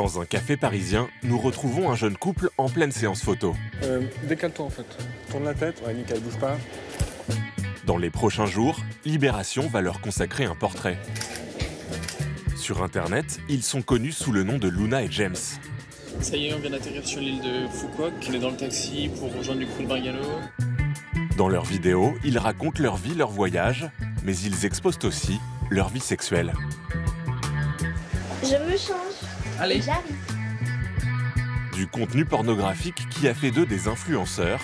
Dans un café parisien, nous retrouvons un jeune couple en pleine séance photo. Décale-toi en fait. Tourne la tête, ouais, nickel, bouge pas. Dans les prochains jours, Libération va leur consacrer un portrait. Sur Internet, ils sont connus sous le nom de Luna et James. Ça y est, on vient d'atterrir sur l'île de Foucault. On est dans le taxi pour rejoindre du coup le bungalow. Dans leurs vidéos, ils racontent leur vie, leur voyage, mais ils exposent aussi leur vie sexuelle. Je me change. Allez. J'arrive. Du contenu pornographique qui a fait d'eux des influenceurs,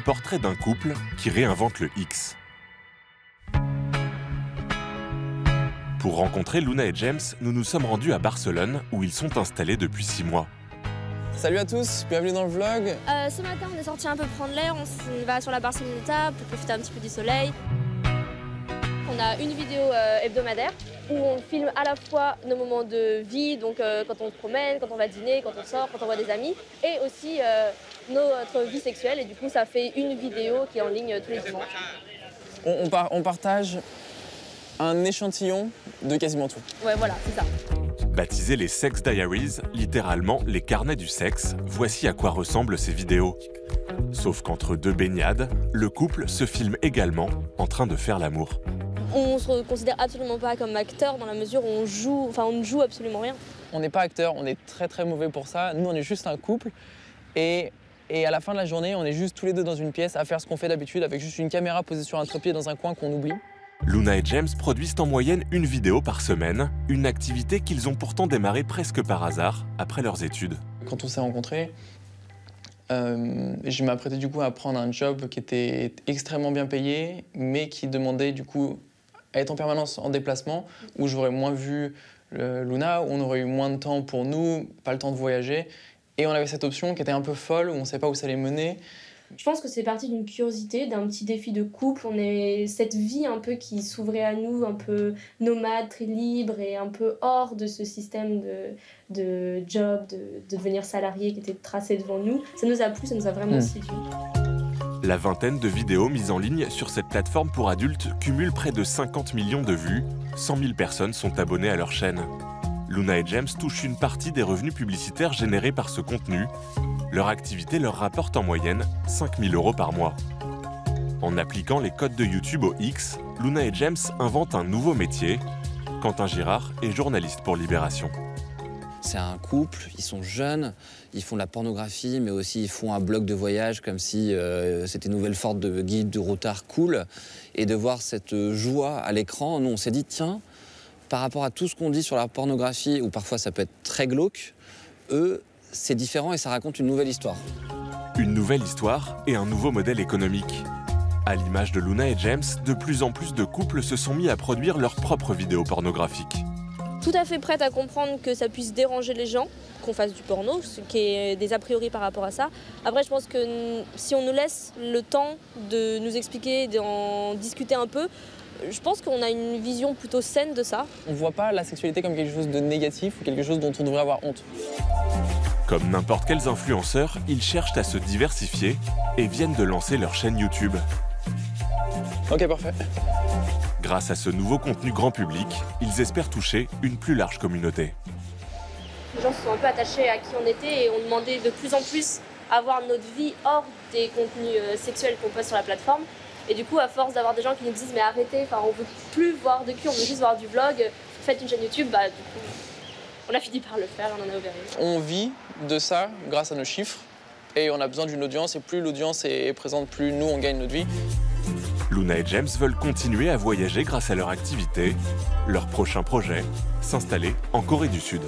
portrait d'un couple qui réinvente le X. Pour rencontrer Luna et James, nous nous sommes rendus à Barcelone, où ils sont installés depuis 6 mois. Salut à tous, bienvenue dans le vlog. Ce matin, on est sorti un peu prendre l'air. On va sur la Barceloneta pour profiter un petit peu du soleil. On a une vidéo hebdomadaire où on filme à la fois nos moments de vie, donc quand on se promène, quand on va dîner, quand on sort, quand on voit des amis, et aussi notre vie sexuelle. Et du coup, ça fait une vidéo qui est en ligne tous les dimanches. On partage un échantillon de quasiment tout. Ouais, voilà, c'est ça. Baptisés les Sex Diaries, littéralement les carnets du sexe, voici à quoi ressemblent ces vidéos. Sauf qu'entre deux baignades, le couple se filme également en train de faire l'amour. On se considère absolument pas comme acteur dans la mesure où on ne joue absolument rien. On n'est pas acteur, on est très mauvais pour ça. Nous, on est juste un couple et à la fin de la journée, on est juste tous les deux dans une pièce à faire ce qu'on fait d'habitude avec juste une caméra posée sur un trépied dans un coin qu'on oublie. Luna et James produisent en moyenne une vidéo par semaine, une activité qu'ils ont pourtant démarrée presque par hasard après leurs études. Quand on s'est rencontrés, je m'apprêtais du coup à prendre un job qui était extrêmement bien payé, mais qui demandait du coup à être en permanence en déplacement, où j'aurais moins vu Luna, où on aurait eu moins de temps pour nous, pas le temps de voyager. Et on avait cette option qui était un peu folle, où on ne savait pas où ça allait mener. Je pense que c'est parti d'une curiosité, d'un petit défi de couple. On est cette vie un peu qui s'ouvrait à nous, un peu nomade, très libre et un peu hors de ce système de job, de devenir salarié qui était tracé devant nous. Ça nous a plu, ça nous a vraiment séduit. La vingtaine de vidéos mises en ligne sur cette plateforme pour adultes cumule près de 50 millions de vues. 100 000 personnes sont abonnées à leur chaîne. Luna et James touchent une partie des revenus publicitaires générés par ce contenu. Leur activité leur rapporte en moyenne 5 000 € par mois. En appliquant les codes de YouTube au X, Luna et James inventent un nouveau métier. Quentin Girard est journaliste pour Libération. C'est un couple, ils sont jeunes, ils font de la pornographie, mais aussi ils font un blog de voyage comme si c'était une nouvelle sorte de guide de routard cool. Et de voir cette joie à l'écran, nous on s'est dit, tiens, par rapport à tout ce qu'on dit sur la pornographie, où parfois ça peut être très glauque, eux, c'est différent et ça raconte une nouvelle histoire. Une nouvelle histoire et un nouveau modèle économique. À l'image de Luna et James, de plus en plus de couples se sont mis à produire leurs propres vidéos pornographiques. Tout à fait prête à comprendre que ça puisse déranger les gens, qu'on fasse du porno, ce qui est des a priori par rapport à ça. Après, je pense que si on nous laisse le temps de nous expliquer, d'en discuter un peu, je pense qu'on a une vision plutôt saine de ça. On ne voit pas la sexualité comme quelque chose de négatif ou quelque chose dont on devrait avoir honte. Comme n'importe quels influenceurs, ils cherchent à se diversifier et viennent de lancer leur chaîne YouTube. Ok, parfait. Grâce à ce nouveau contenu grand public, ils espèrent toucher une plus large communauté. Les gens se sont un peu attachés à qui on était et ont demandé de plus en plus à voir notre vie hors des contenus sexuels qu'on poste sur la plateforme. Et du coup, à force d'avoir des gens qui nous disent « mais arrêtez, on veut plus voir de cul, on veut juste voir du vlog, faites une chaîne YouTube », bah du coup, on a fini par le faire, on en a ouvert une. On vit de ça grâce à nos chiffres et on a besoin d'une audience et plus l'audience est présente, plus nous on gagne notre vie. Luna et James veulent continuer à voyager grâce à leur activité. Leur prochain projet, s'installer en Corée du Sud.